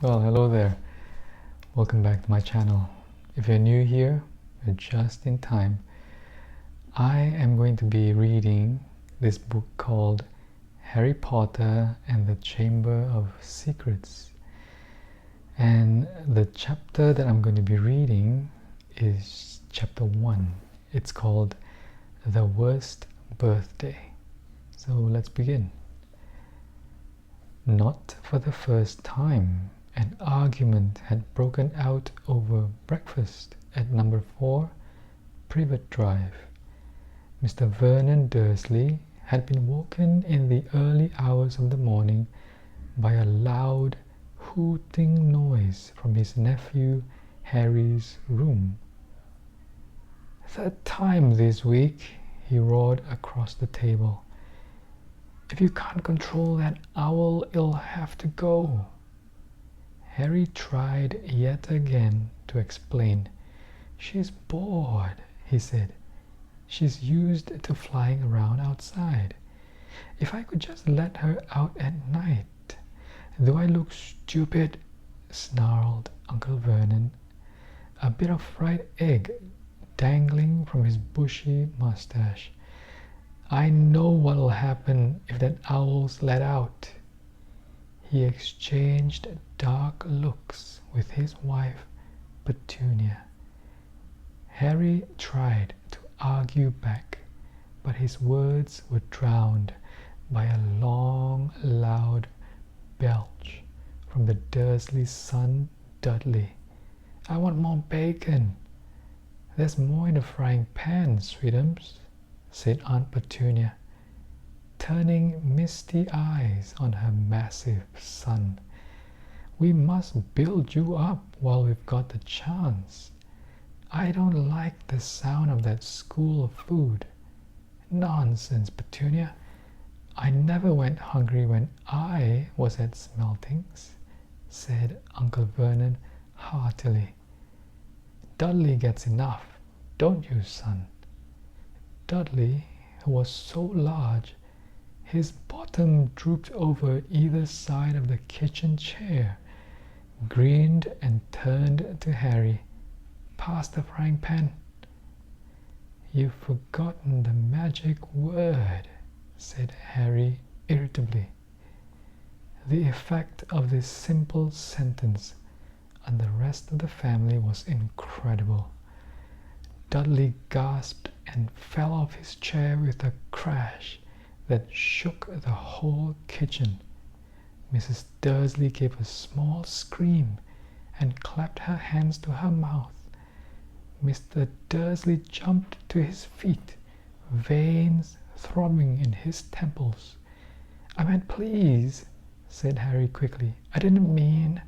Well, hello there. Welcome back to my channel. If you're new here, you're just in time. I am going to be reading this book called Harry Potter and the Chamber of Secrets. And the chapter that I'm going to be reading is chapter 1. It's called The Worst Birthday. So let's begin. Not for the first time, an argument had broken out over breakfast at number 4 Privet Drive. Mr. Vernon Dursley had been woken in the early hours of the morning by a loud hooting noise from his nephew Harry's room. "Third time this week," he roared across the table. "If you can't control that owl, it'll have to go." Harry tried yet again to explain. "She's bored," he said. "She's used to flying around outside. If I could just let her out at night." "Do I look stupid?" snarled Uncle Vernon, a bit of fried egg dangling from his bushy mustache. "I know what'll happen if that owl's let out." He exchanged dark looks with his wife, Petunia. Harry tried to argue back, but his words were drowned by a long, loud belch from the Dursley's son, Dudley. "I want more bacon." "There's more in the frying pan, sweetums," said Aunt Petunia, turning misty eyes on her massive son. "We must build you up while we've got the chance. I don't like the sound of that school of food." "Nonsense, Petunia. I never went hungry when I was at Smeltings," said Uncle Vernon heartily. "Dudley gets enough, don't you, son?" Dudley, who was so large, his bottom drooped over either side of the kitchen chair, grinned and turned to Harry. "Pass the frying pan." "You've forgotten the magic word," said Harry irritably. The effect of this simple sentence on the rest of the family was incredible. Dudley gasped and fell off his chair with a crash that shook the whole kitchen. Mrs. Dursley gave a small scream and clapped her hands to her mouth. Mr. Dursley jumped to his feet, veins throbbing in his temples. "I meant please," said Harry quickly. "I didn't mean—"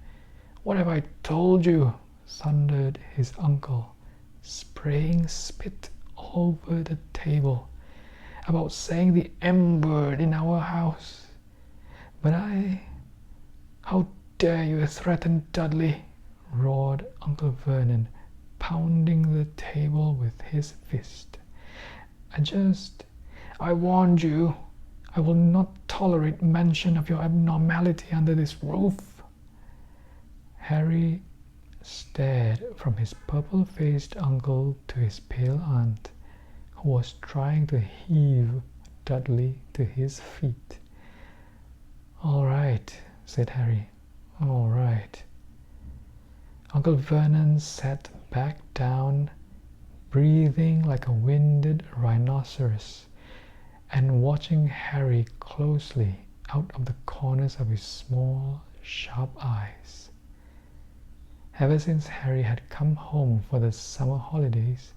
"What have I told you?" thundered his uncle, spraying spit all over the table. "About saying the M-word in our house?" "But How dare you threaten Dudley?" roared Uncle Vernon, pounding the table with his fist. I warned you. I will not tolerate mention of your abnormality under this roof." Harry stared from his purple-faced uncle to his pale aunt, who was trying to heave Dudley to his feet. "All right," said Harry. "All right." Uncle Vernon sat back down, breathing like a winded rhinoceros, and watching Harry closely out of the corners of his small, sharp eyes. Ever since Harry had come home for the summer holidays,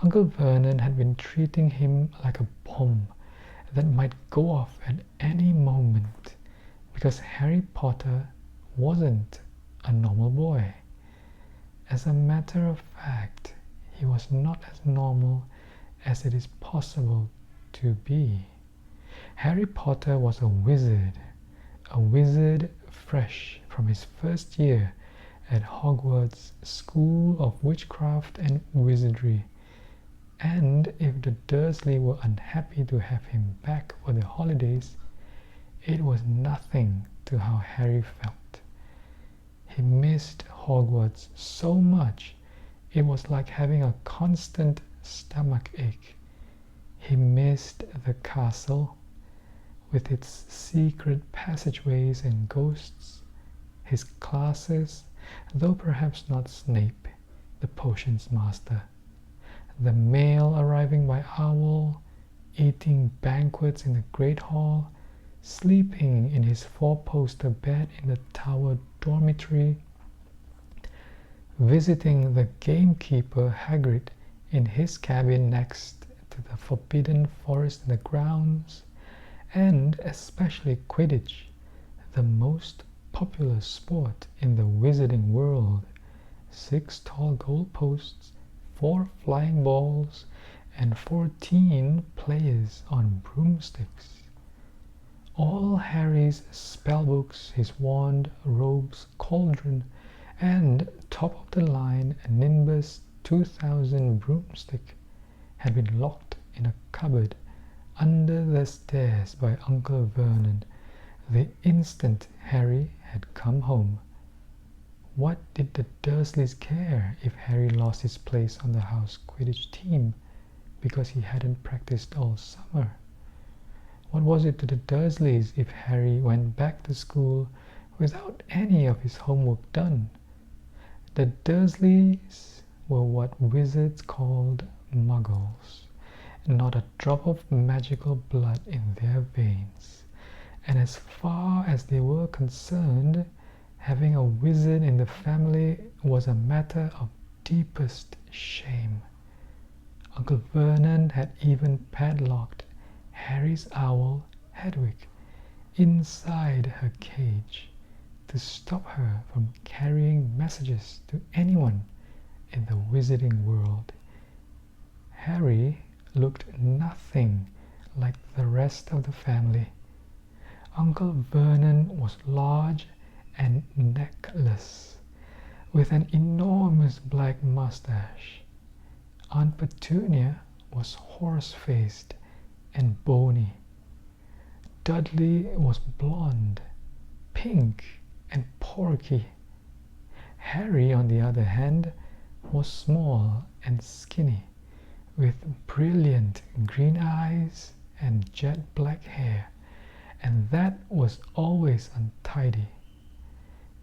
Uncle Vernon had been treating him like a bomb that might go off at any moment, because Harry Potter wasn't a normal boy. As a matter of fact, he was not as normal as it is possible to be. Harry Potter was a wizard fresh from his first year at Hogwarts School of Witchcraft and Wizardry, and if the Dursleys were unhappy to have him back for the holidays, it was nothing to how Harry felt. He missed Hogwarts so much it was like having a constant stomach ache. He missed the castle with its secret passageways and ghosts, his classes, though perhaps not Snape, the potions master, the mail arriving by owl, eating banquets in the Great Hall, sleeping in his four-poster bed in the Tower dormitory, visiting the gamekeeper Hagrid in his cabin next to the Forbidden Forest in the grounds, and especially Quidditch, the most popular sport in the wizarding world. 6 tall goalposts, 4 flying balls, and 14 players on broomsticks. All Harry's spellbooks, his wand, robes, cauldron, and top-of-the-line Nimbus 2000 broomstick had been locked in a cupboard under the stairs by Uncle Vernon the instant Harry had come home. What did the Dursleys care if Harry lost his place on the house Quidditch team because he hadn't practiced all summer? What was it to the Dursleys if Harry went back to school without any of his homework done? The Dursleys were what wizards called muggles, not a drop of magical blood in their veins. And as far as they were concerned, having a wizard in the family was a matter of deepest shame. Uncle Vernon had even padlocked Harry's owl, Hedwig, inside her cage to stop her from carrying messages to anyone in the wizarding world. Harry looked nothing like the rest of the family. Uncle Vernon was large and neckless, with an enormous black mustache. Aunt Petunia was horse-faced and bony. Dudley was blonde, pink, and porky. Harry, on the other hand, was small and skinny, with brilliant green eyes and jet black hair, and that was always untidy.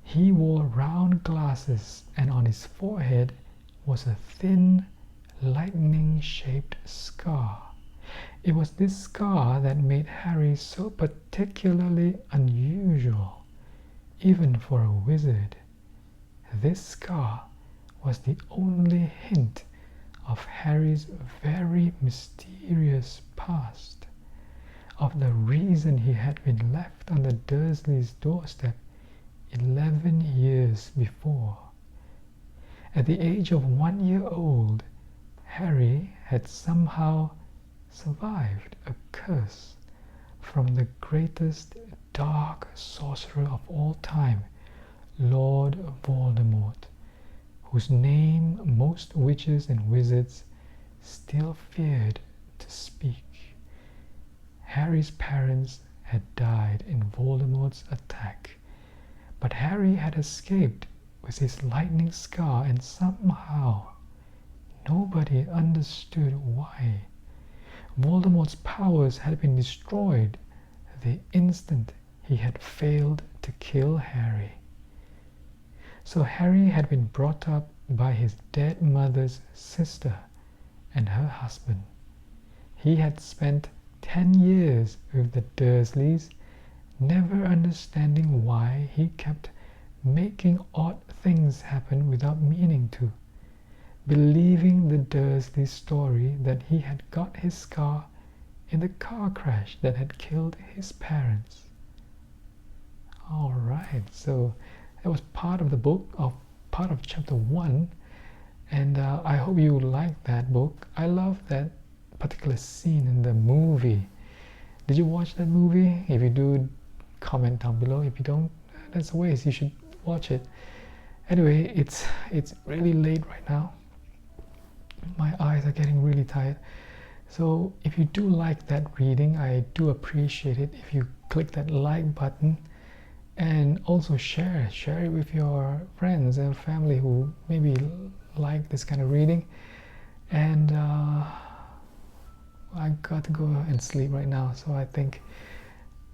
He wore round glasses, and on his forehead was a thin, lightning-shaped scar. It was this scar that made Harry so particularly unusual, even for a wizard. This scar was the only hint of Harry's very mysterious past, of the reason he had been left on the Dursleys' doorstep 11 years before. At the age of 1 year old, Harry had somehow survived a curse from the greatest dark sorcerer of all time, Lord Voldemort, whose name most witches and wizards still feared to speak. Harry's parents had died in Voldemort's attack, but Harry had escaped with his lightning scar, and somehow nobody understood why. Voldemort's powers had been destroyed the instant he had failed to kill Harry. So Harry had been brought up by his dead mother's sister and her husband. He had spent 10 years with the Dursleys, never understanding why he kept making odd things happen without meaning to, believing the Dursley story that he had got his scar in the car crash that had killed his parents. Alright, so that was part of the book, part of chapter 1, and I hope you liked that book. I love that particular scene in the movie. Did you watch that movie? If you do, comment down below. If you don't, that's a waste. You should watch it. Anyway, it's really late right now. My eyes are getting really tired. So if you do like that reading, I do appreciate it if you click that like button and also share it with your friends and family who maybe like this kind of reading. And I got to go and sleep right now, so I think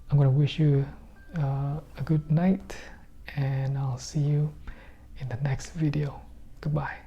I'm gonna wish you a good night, and I'll see you in the next video. Goodbye.